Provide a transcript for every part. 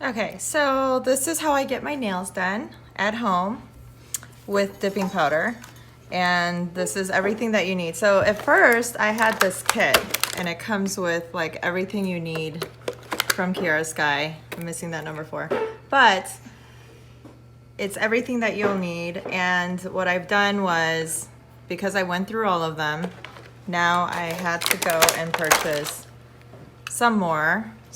Okay, so this is how I get my nails done at home with dipping powder. And this is everything that you need. So at first I had this kit and it comes with like everything you need from Kiara Sky. I'm missing that number 4. But it's everything that you'll need. And what I've done was, because I went through all of them, now I had to go and purchase some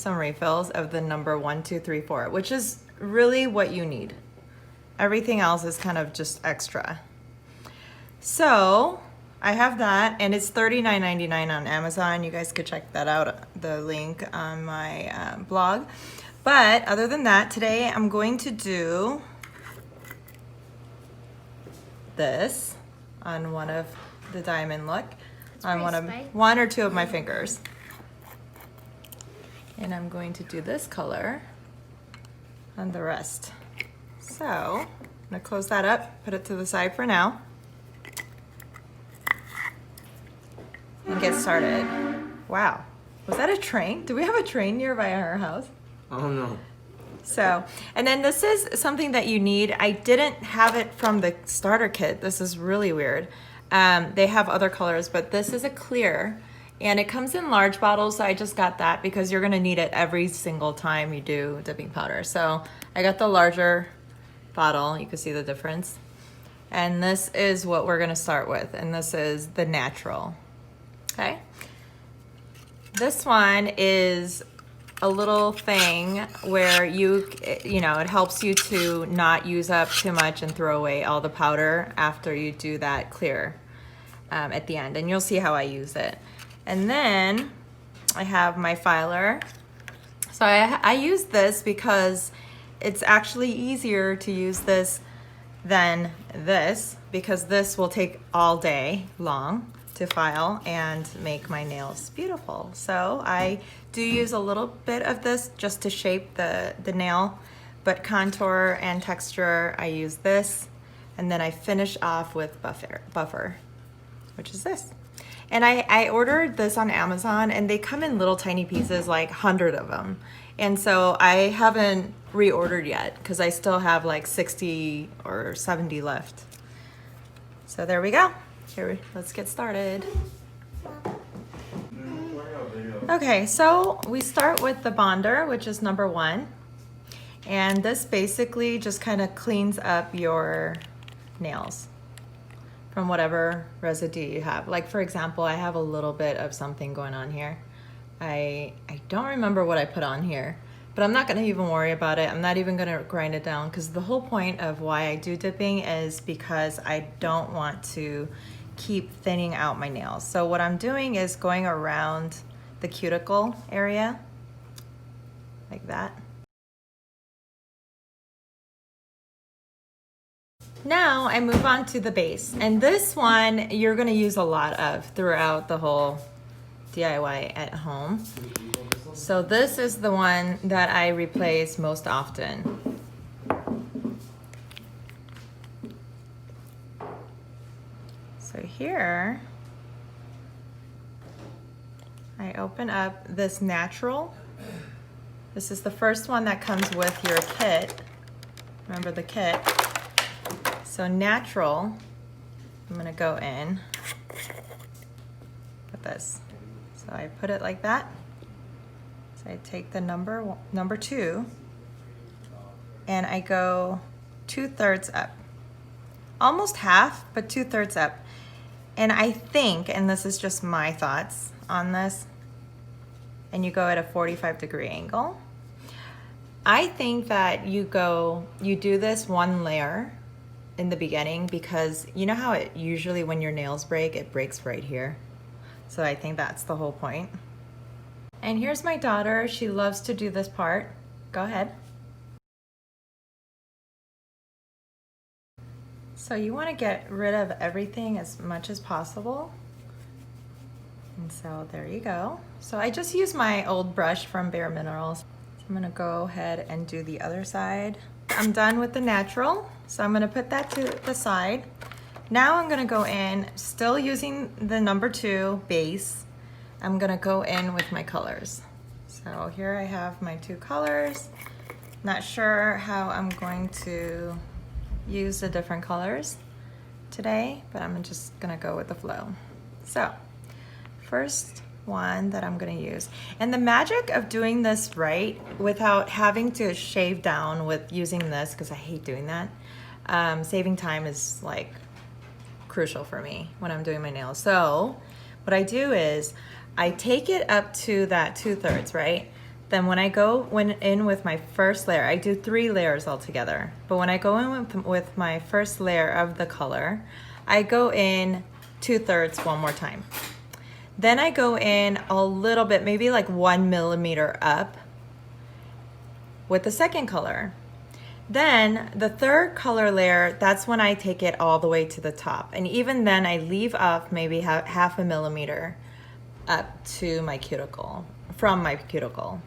refills of the number 1, 2, 3, 4, which is really what you need. Everything else is kind of just extra. So I have that, and it's $39.99 on Amazon. You guys could check that out, the link on my blog. But other than that, today I'm going to do this on one of the diamond look, on one or two of my fingers. And I'm going to do this color on the rest. So I'm gonna close that up, put it to the side for now, and get started. Wow, was that a train? Do we have a train nearby our house? I don't know. So, and then this is something that you need. I didn't have it from the starter kit. This is really weird. They have other colors, but this is a clear. And it comes in large bottles, so I just got that because you're gonna need it every single time you do dipping powder. So I got the larger bottle, you can see the difference. And this is what we're gonna start with, and this is the natural, okay? This one is a little thing where it helps you to not use up too much and throw away all the powder after you do that clear at the end, and you'll see how I use it. And then I have my filer. So I use this because it's actually easier to use this than this, because this will take all day long to file and make my nails beautiful. So I do use a little bit of this just to shape the nail, but contour and texture, I use this. And then I finish off with buffer, which is this. And I ordered this on Amazon, and they come in little tiny pieces, like 100 of them. And so I haven't reordered yet because I still have like 60 or 70 left. So there we go. Here, let's get started. Okay, so we start with the bonder, which is number 1. And this basically just kind of cleans up your nails from whatever residue you have. Like for example, I have a little bit of something going on here. I don't remember what I put on here, but I'm not gonna even worry about it. I'm not even gonna grind it down, because the whole point of why I do dipping is because I don't want to keep thinning out my nails. So what I'm doing is going around the cuticle area, like that. Now I move on to the base, and this one you're going to use a lot of throughout the whole DIY at home. So this is the one that I replace most often. So here I open up this natural. This is the first one that comes with your kit. Remember the kit? So natural, I'm gonna go in with this. So I put it like that. So I take the number 2, and I go 2/3 up. Almost half, but 2/3 up. And I think, and this is just my thoughts on this, and you go at a 45-degree angle. I think that you do this one layer in the beginning, because you know how it usually, when your nails break, it breaks right here. So I think that's the whole point. And here's my daughter. She loves to do this part. Go ahead. So you want to get rid of everything as much as possible. And so there you go. So I just use my old brush from Bare Minerals. So I'm gonna go ahead and do the other side. I'm done with the natural, so I'm gonna put that to the side. Now I'm gonna go in, still using the number 2 base. I'm gonna go in with my colors. So here I have my 2 colors. Not sure how I'm going to use the different colors today, but I'm just gonna go with the flow. So, first one that I'm gonna use. And the magic of doing this right without having to shave down with using this, because I hate doing that, saving time is like crucial for me when I'm doing my nails. So what I do is I take it up to that 2/3, right? Then when I go in with my first layer, I do 3 layers altogether. But when I go in with my first layer of the color, I go in 2/3 one more time. Then I go in a little bit, maybe like 1 millimeter up with the second color. Then the third color layer, that's when I take it all the way to the top. And even then I leave up maybe half a millimeter up to my cuticle, from my cuticle.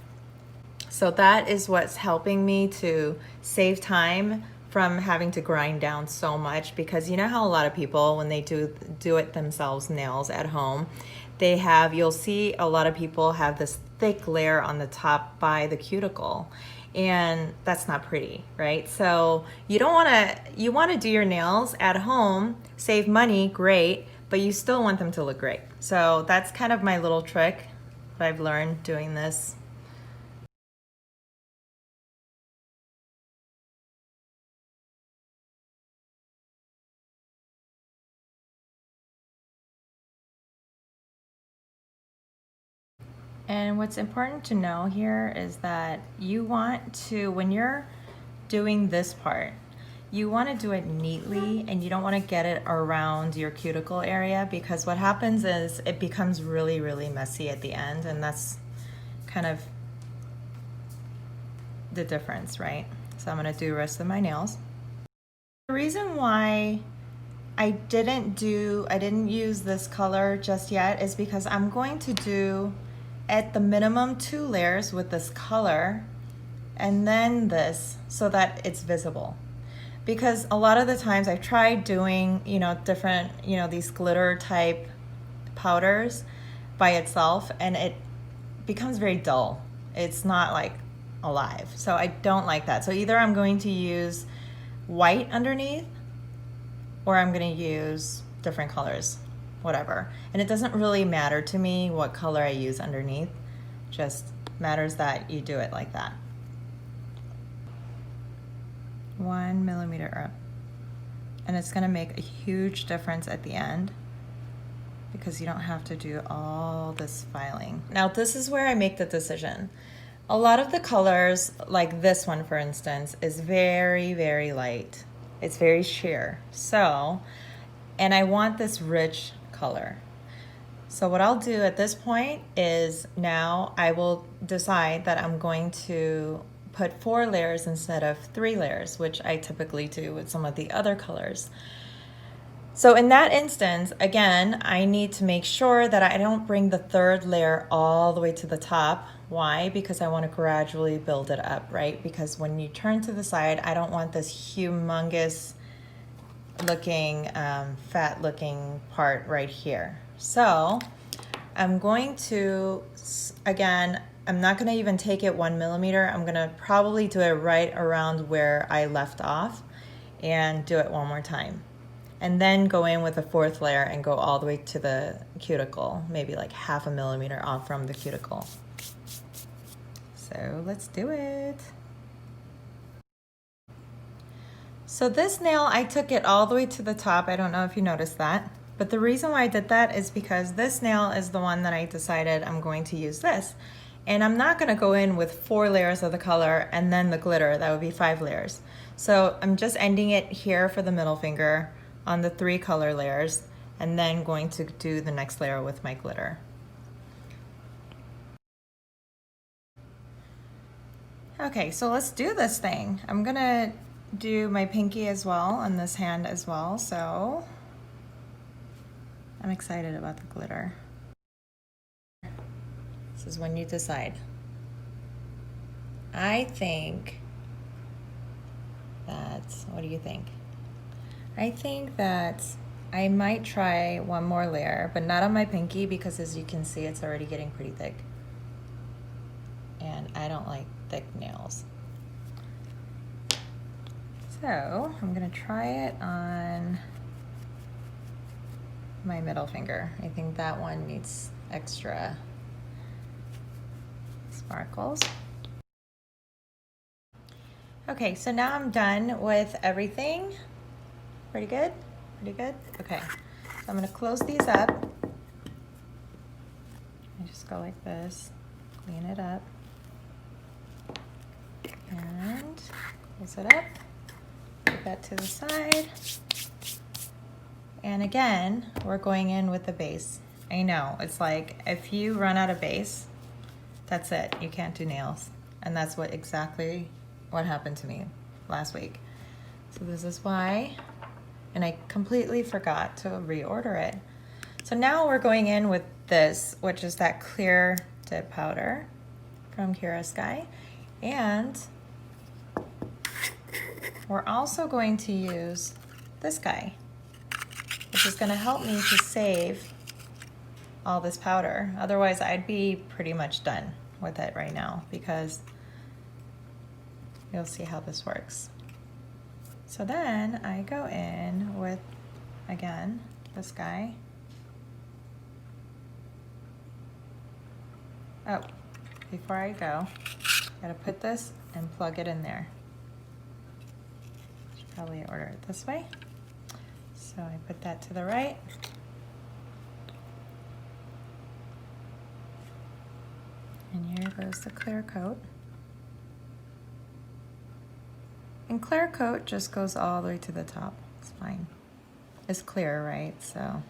So that is what's helping me to save time from having to grind down so much, because you know how a lot of people, when they do it themselves nails at home, you'll see a lot of people have this thick layer on the top by the cuticle, and that's not pretty, right? So you want to do your nails at home, save money, great, but you still want them to look great. So that's kind of my little trick that I've learned doing this. And what's important to know here is that you want to, when you're doing this part, you want to do it neatly, and you don't want to get it around your cuticle area, because what happens is it becomes really, really messy at the end, and that's kind of the difference, right? So I'm going to do the rest of my nails. The reason why I didn't use this color just yet is because I'm going to do at the minimum 2 layers with this color and then this, so that it's visible. Because a lot of the times I've tried doing, different, these glitter type powders by itself, and it becomes very dull. It's not like alive. So I don't like that. So either I'm going to use white underneath, or I'm going to use different colors, whatever. And it doesn't really matter to me what color I use underneath, just matters that you do it like that. 1 millimeter up. And it's going to make a huge difference at the end, because you don't have to do all this filing. Now this is where I make the decision. A lot of the colors, like this one for instance, is very, very light. It's very sheer. So, and I want this rich color. So what I'll do at this point is, now I will decide that I'm going to put 4 layers instead of 3 layers, which I typically do with some of the other colors. So in that instance, again, I need to make sure that I don't bring the 3rd layer all the way to the top. Why? Because I want to gradually build it up, right? Because when you turn to the side, I don't want this humongous looking, fat looking part right here. So I'm going to, again, I'm not going to even take it 1 millimeter. I'm going to probably do it right around where I left off and do it one more time. And then go in with a 4th layer and go all the way to the cuticle, maybe like half a millimeter off from the cuticle. So let's do it. So this nail, I took it all the way to the top. I don't know if you noticed that, but the reason why I did that is because this nail is the one that I decided I'm going to use this. And I'm not gonna go in with 4 layers of the color and then the glitter, that would be 5 layers. So I'm just ending it here for the middle finger on the 3 color layers, and then going to do the next layer with my glitter. Okay, so let's do this thing. I'm gonna do my pinky as well on this hand as well, so I'm excited about the glitter. This is when you decide. I think that, what do you think? I think that I might try one more layer, but not on my pinky, because as you can see, it's already getting pretty thick. And I don't like thick nails. So I'm gonna try it on my middle finger. I think that one needs extra sparkles. Okay, so now I'm done with everything. Pretty good? Pretty good? Okay, so I'm gonna close these up. I just go like this, clean it up, and close it up. Put that to the side. And again, we're going in with the base. I know, it's like if you run out of base, that's it. You can't do nails. And that's what exactly what happened to me last week. So this is why, and I completely forgot to reorder it. So now we're going in with this, which is that clear dip powder from Kira Sky. And we're also going to use this guy, which is gonna help me to save all this powder. Otherwise, I'd be pretty much done with it right now because you'll see how this works. So then I go in with, again, this guy. Oh, before I go, gotta put this and plug it in there. Should probably order it this way. So I put that to the right. And here goes the clear coat. And clear coat just goes all the way to the top. It's fine. It's clear, right? So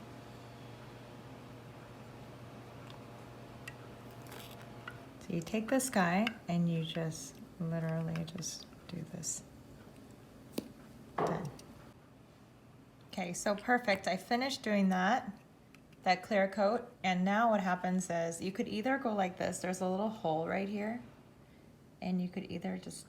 you take this guy and you just literally just do this. Done. Okay, so perfect. I finished doing that clear coat, and now what happens is you could either go like this. There's a little hole right here, and you could either just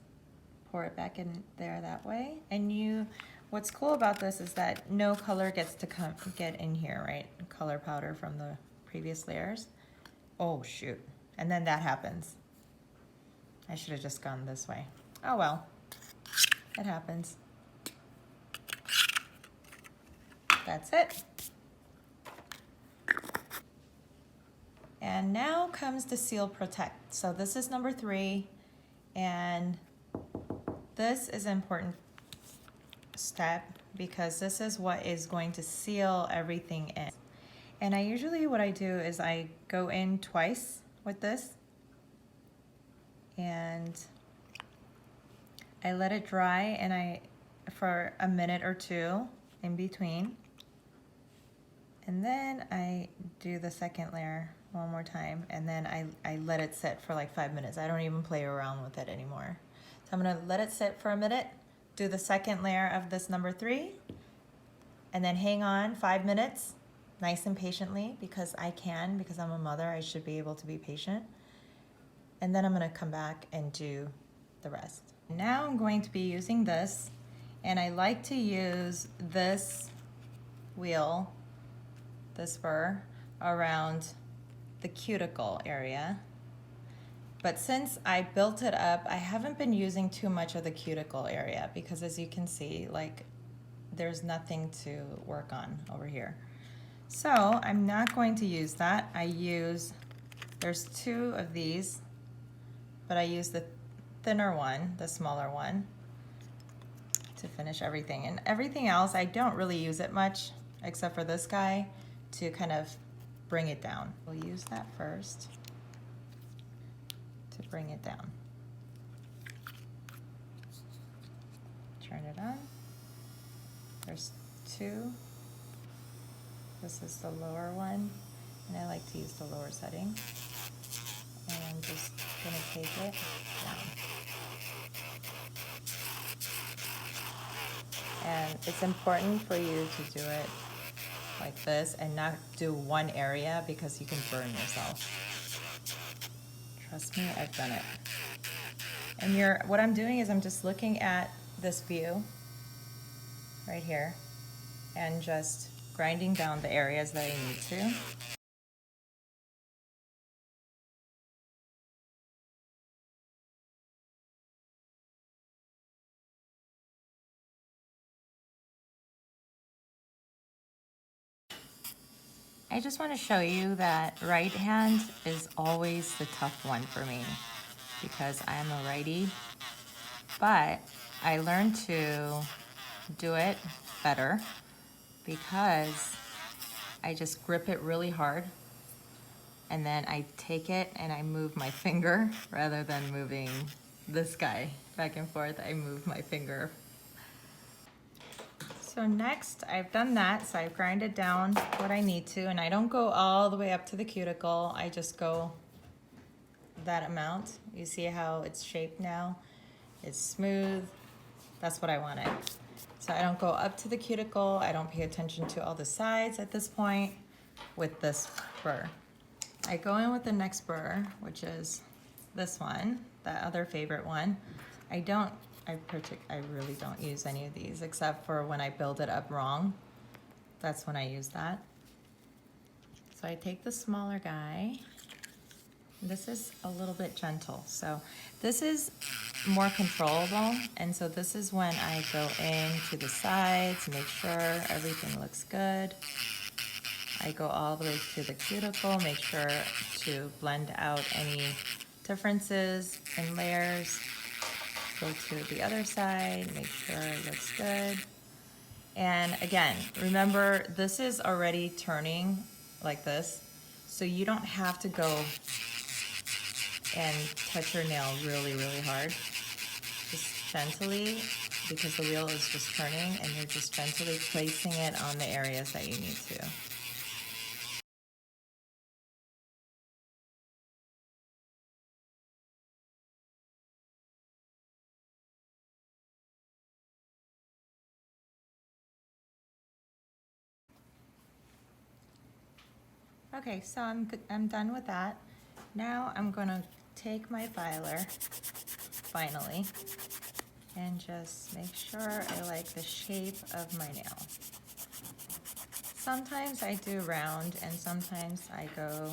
pour it back in there that way. And what's cool about this is that no color gets to get in here, right? Color powder from the previous layers. Oh shoot, and then that happens. I should have just gone this way. Oh well, it happens. That's it. And now comes the Seal Protect. So this is number 3, and this is an important step because this is what is going to seal everything in. And what I do is I go in twice with this, and I let it dry, and for a minute or 2 in between. And then I do the second layer one more time, and then I let it sit for like 5 minutes. I don't even play around with it anymore. So I'm gonna let it sit for a minute, do the second layer of this number 3, and then hang on 5 minutes, nice and patiently, because I'm a mother, I should be able to be patient. And then I'm gonna come back and do the rest. Now I'm going to be using this, and I like to use this wheel, this burr, around the cuticle area. But since I built it up, I haven't been using too much of the cuticle area because, as you can see, like, there's nothing to work on over here. So I'm not going to use that. There's 2 of these, but I use the thinner one, the smaller one, to finish everything. And everything else, I don't really use it much, except for this guy, to kind of bring it down. We'll use that first to bring it down. Turn it on. There's 2. This is the lower one, and I like to use the lower setting. And I'm just gonna take it down. And it's important for you to do it like this and not do one area because you can burn yourself. Trust me, I've done it. And what I'm doing is I'm just looking at this view right here and just grinding down the areas that I need to. I just want to show you that right hand is always the tough one for me because I'm a righty, but I learned to do it better because I just grip it really hard and then I take it and I move my finger rather than moving this guy back and forth. I move my finger. So next, I've done that, so I've grinded down what I need to, and I don't go all the way up to the cuticle, I just go that amount. You see how it's shaped now? It's smooth, that's what I wanted. So I don't go up to the cuticle, I don't pay attention to all the sides at this point with this burr. I go in with the next burr, which is this one, that other favorite one. I really don't use any of these except for when I build it up wrong. That's when I use that. So I take the smaller guy. This is a little bit gentle. So this is more controllable. And so this is when I go in to the sides, make sure everything looks good. I go all the way to the cuticle, make sure to blend out any differences in layers. Go to the other side, make sure it looks good. And again, remember this is already turning like this, so you don't have to go and touch your nail really, really hard. Just gently, because the wheel is just turning and you're just gently placing it on the areas that you need to. Okay, so I'm done with that. Now I'm gonna take my filer, finally, and just make sure I like the shape of my nail. Sometimes I do round and sometimes I go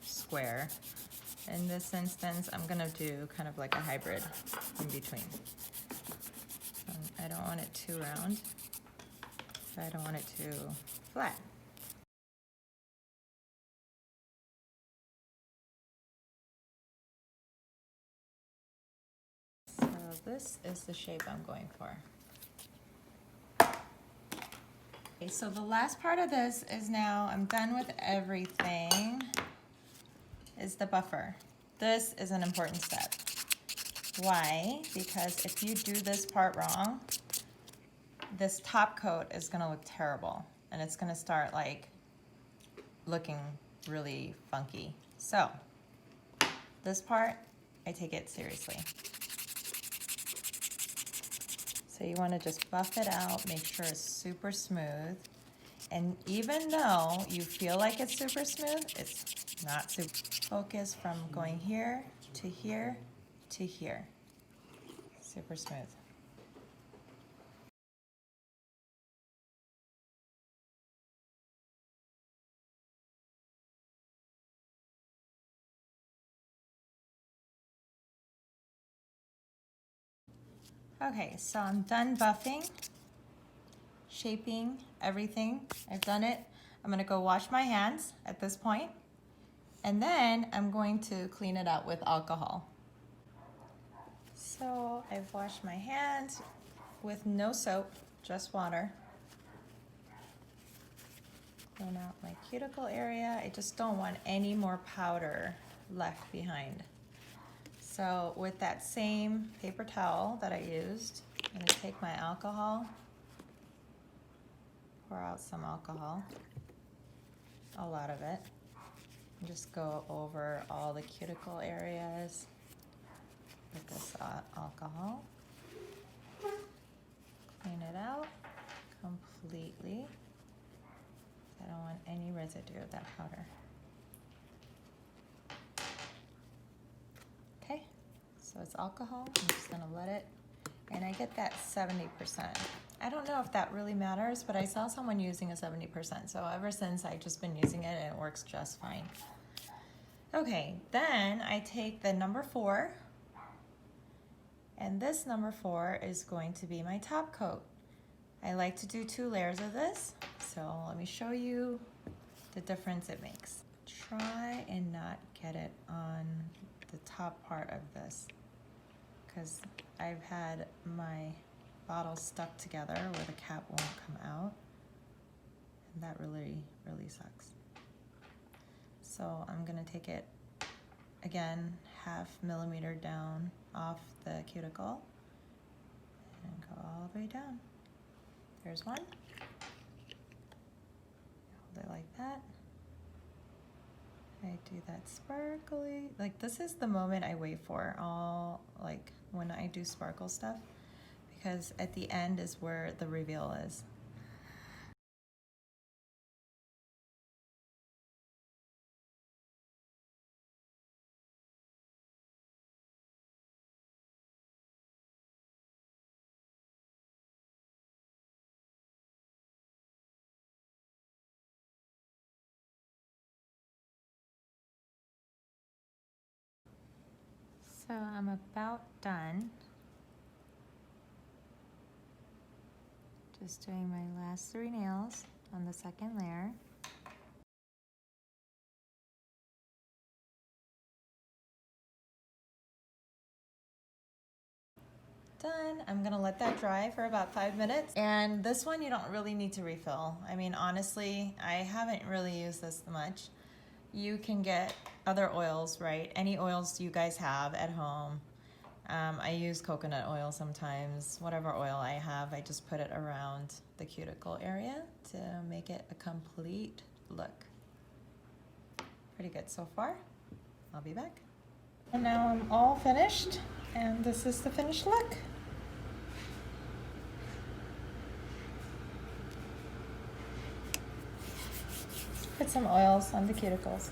square. In this instance, I'm gonna do kind of like a hybrid in between. I don't want it too round, but I don't want it too flat. So this is the shape I'm going for. Okay, so the last part of this is now I'm done with everything, is the buffer. This is an important step. Why? Because if you do this part wrong, this top coat is gonna look terrible and it's gonna start like looking really funky. So this part, I take it seriously. So you wanna just buff it out, make sure it's super smooth. And even though you feel like it's super smooth, it's not super. Focus from going here to here to here. Super smooth. Okay, so I'm done buffing, shaping, everything. I've done it. I'm gonna go wash my hands at this point, and then I'm going to clean it out with alcohol. So I've washed my hands with no soap, just water. Clean out my cuticle area. I just don't want any more powder left behind. So with that same paper towel that I used, I'm gonna take my alcohol, pour out some alcohol, a lot of it, and just go over all the cuticle areas with this alcohol. Clean it out completely. I don't want any residue of that powder. Okay, so it's alcohol. I'm just gonna let it, and I get that 70%. I don't know if that really matters, but I saw someone using a 70%, so ever since I've just been using it and it works just fine. Okay, then I take the number 4, and this number 4 is going to be my top coat. I like to do 2 layers of this, so let me show you the difference it makes. Try and not get it on the top part of this, because I've had my bottle stuck together where the cap won't come out, and that really sucks. So I'm gonna take it again, 1/2 millimeter down off the cuticle and go all the way down. There's one. Hold it like that. I do that sparkly, like this is the moment I wait for all, like when I do sparkle stuff, because at the end is where the reveal is. So I'm about done. Just doing my last 3 nails on the second layer. Done. I'm gonna let that dry for about 5 minutes. And this one you don't really need to refill. I mean, honestly, I haven't really used this much. You can get other oils, right? Any oils you guys have at home. I use coconut oil sometimes. Whatever oil I have, I just put it around the cuticle area to make it a complete look. Pretty good so far. I'll be back. And now I'm all finished, and this is the finished look. Put some oils on the cuticles.